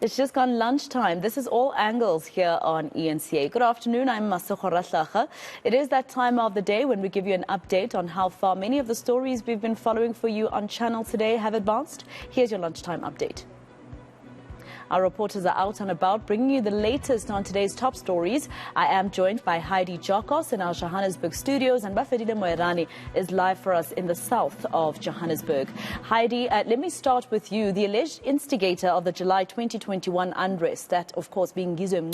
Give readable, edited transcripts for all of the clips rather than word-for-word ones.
It's just gone lunchtime. This is All Angles here on eNCA. Good afternoon, I'm Masego Ratlaga. It is that time of the day when we give you an update on how far many of the stories we've been following for you on channel today have advanced. Here's your lunchtime update. Our reporters are out and about bringing you the latest on today's top stories. I am joined by Heidi Giokos in our Johannesburg studios, and Bafedile Moerane is live for us in the south of Johannesburg. Heidi, let me start with you. The alleged instigator of the July 2021 unrest, that of course being Ngizwe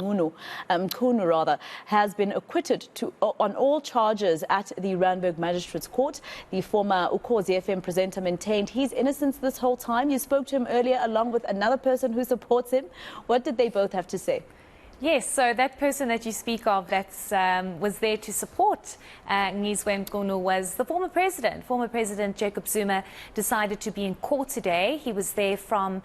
Mchunu, has been acquitted on all charges at the Randburg Magistrates Court. The former Ukhozi FM presenter maintained his innocence this whole time. You spoke to him earlier along with another person who supports him. What did they both have to say? Yes, so that person that you speak of that was there to support Ngizwe Mchunu was the former president. Former President Jacob Zuma decided to be in court today. He was there from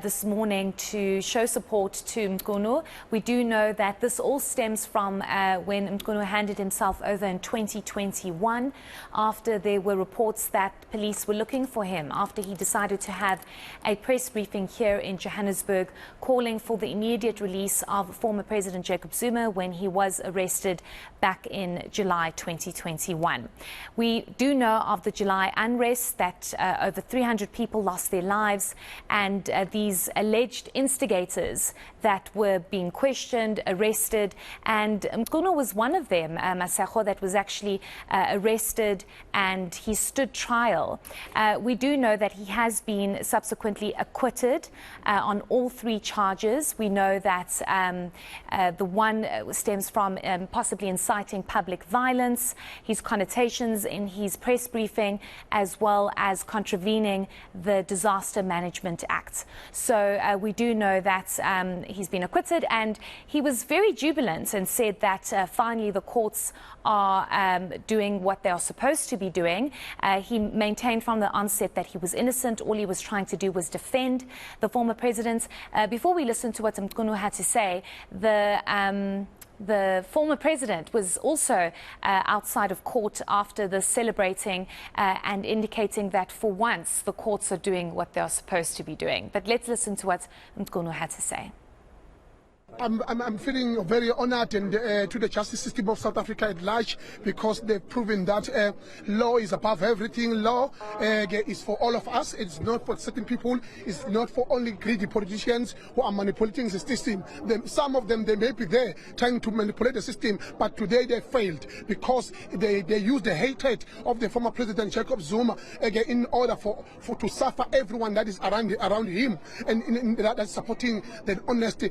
this morning to show support to Mchunu. We do know that this all stems from when Mchunu handed himself over in 2021 after there were reports that police were looking for him, after he decided to have a press briefing here in Johannesburg calling for the immediate release of former President Jacob Zuma when he was arrested back in July 2021. We do know of the July unrest that over 300 people lost their lives, and these alleged instigators that were being questioned, arrested, and Mchunu was one of them, Masego, that was actually arrested and he stood trial. We do know that he has been subsequently acquitted on all three charges. We know that the one stems from possibly inciting public violence, his connotations in his press briefing, as well as contravening the Disaster Management Act. So we do know that he's been acquitted, and he was very jubilant and said that finally the courts are doing what they are supposed to be doing. He maintained from the onset that he was innocent. All he was trying to do was defend the former president. Before we listen to what Mchunu had to say, the former president was also outside of court after the celebrating and indicating that for once the courts are doing what they are supposed to be doing. But let's listen to what Mchunu had to say. I'm feeling very honored and to the justice system of South Africa at large, because they've proven that law is above everything. Law is for all of us. It's not for certain people. It's not for only greedy politicians who are manipulating the system. Some of them, they may be there trying to manipulate the system, but today they failed because they used the hatred of the former President Jacob Zuma in order to suffer everyone that is around him, and that's supporting the honesty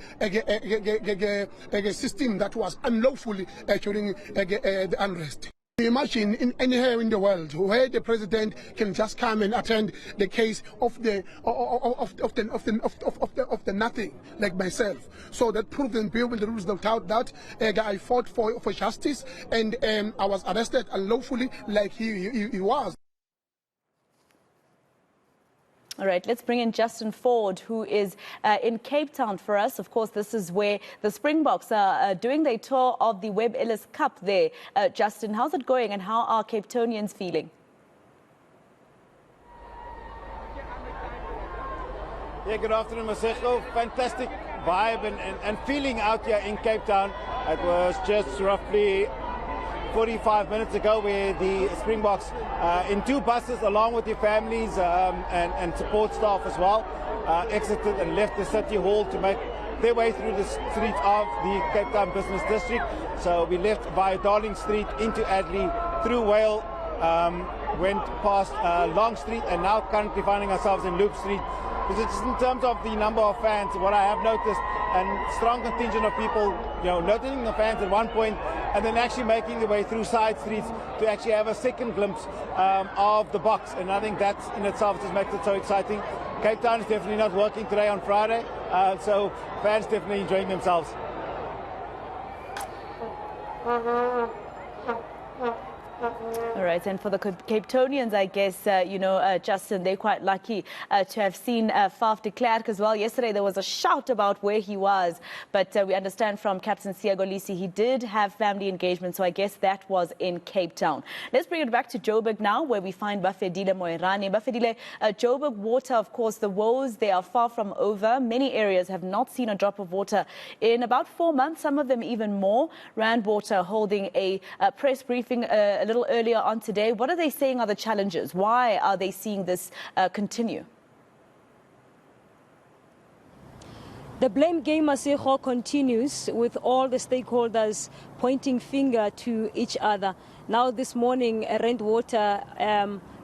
system that was unlawfully during the unrest. Imagine in anywhere in the world where the president can just come and attend the case of the nothing, like myself. So that proved and beyond the rules of doubt that I fought for justice, and I was arrested unlawfully like he was. All right, let's bring in Justin Ford, who is in Cape Town for us. Of course, this is where the Springboks are doing their tour of the Webb Ellis Cup there. Justin, how's it going and how are Cape Townians feeling? Yeah, good afternoon, Masego. Fantastic vibe and feeling out here in Cape Town. It was just roughly 45 minutes ago where the Springboks in two buses along with their families and support staff as well exited and left the city hall to make their way through the street of the Cape Town Business District. So we left via Darling Street into Adley, through Whale, went past Long Street, and now currently finding ourselves in Loop Street. Just in terms of the number of fans, what I have noticed, and strong contingent of people, noticing the fans at one point, and then actually making their way through side streets to actually have a second glimpse of the box. And I think that in itself just makes it so exciting. Cape Town is definitely not working today on Friday, so fans definitely enjoying themselves. All right, and for the Cape Townians, I guess, Justin, they're quite lucky to have seen Faf de Klerk as well. Yesterday, there was a shout about where he was, but we understand from Captain Siagolisi, he did have family engagement, so I guess that was in Cape Town. Let's bring it back to Joburg now, where we find Bafedile Moerane. Bafedile, Joburg water, of course, the woes, they are far from over. Many areas have not seen a drop of water in about 4 months, some of them even more. Rand Water holding a press briefing a little earlier on today. What are they saying are the challenges? Why are they seeing this continue? The blame game, Masego, continues with all the stakeholders pointing finger to each other. Now this morning, Rand Water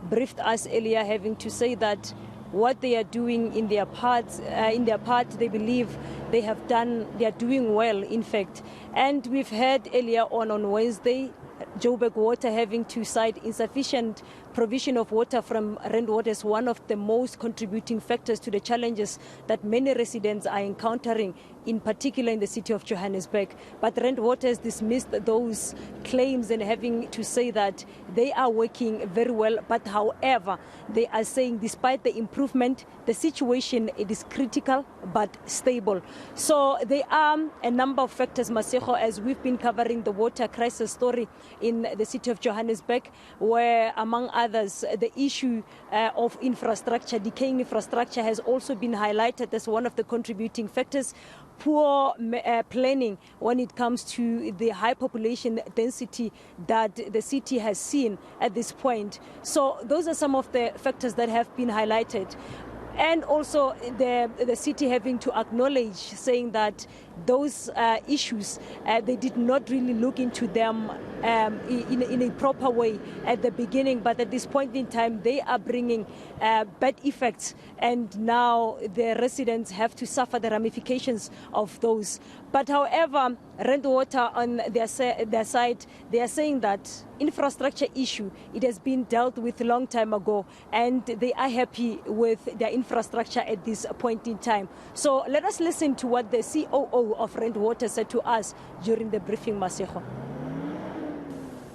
briefed us earlier, having to say that what they are doing in their part, they believe they are doing well, in fact. And we've heard earlier on Wednesday, Joburg Water having to cite insufficient provision of water from Rand Water as one of the most contributing factors to the challenges that many residents are encountering, in particular in the city of Johannesburg. But Rand Water has dismissed those claims and having to say that they are working very well. But however, they are saying despite the improvement, the situation, it is critical but stable. So there are a number of factors, Masego, as we've been covering the water crisis story in the city of Johannesburg, where among others, the issue of infrastructure, decaying infrastructure, has also been highlighted as one of the contributing factors. Poor planning when it comes to the high population density that the city has seen at this point. So those are some of the factors that have been highlighted. And also the city having to acknowledge, saying that those issues, they did not really look into them in a proper way at the beginning. But at this point in time, they are bringing bad effects. And now the residents have to suffer the ramifications of those. But however, Rand Water on their side, they are saying that infrastructure issue, it has been dealt with a long time ago, and they are happy with their infrastructure at this point in time. So let us listen to what the COO of Rand Water said to us during the briefing, Masego.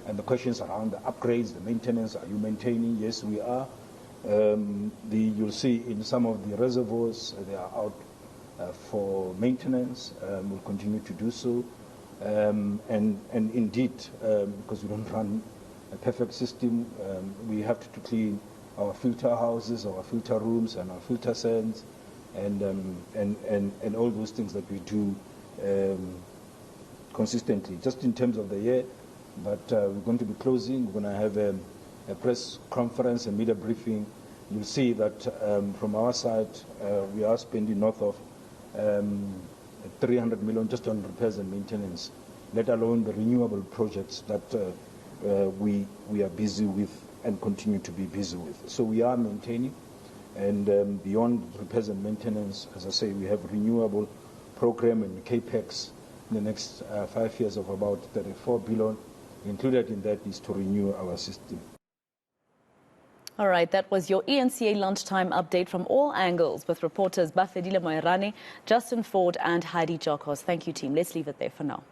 And the questions around the upgrades, the maintenance, are you maintaining? Yes, we are. You'll see in some of the reservoirs, they are out for maintenance. We'll continue to do so. And indeed, because we don't run a perfect system, we have to clean our filter houses, our filter rooms, and our filter sands, and all those things that we do consistently, just in terms of the year. But we're going to be closing. We're going to have a press conference, a media briefing. You'll see that from our side, we are spending north of 300 million just on repairs and maintenance, let alone the renewable projects that we are busy with and continue to be busy with. So we are maintaining, and beyond repairs and maintenance, as I say, we have renewable program and capex in the next 5 years of about 34 billion. Included in that is to renew our system. All right, that was your eNCA lunchtime update from all angles with reporters Bafedile Moerane, Justin Ford and Heidi Giokos. Thank you, team. Let's leave it there for now.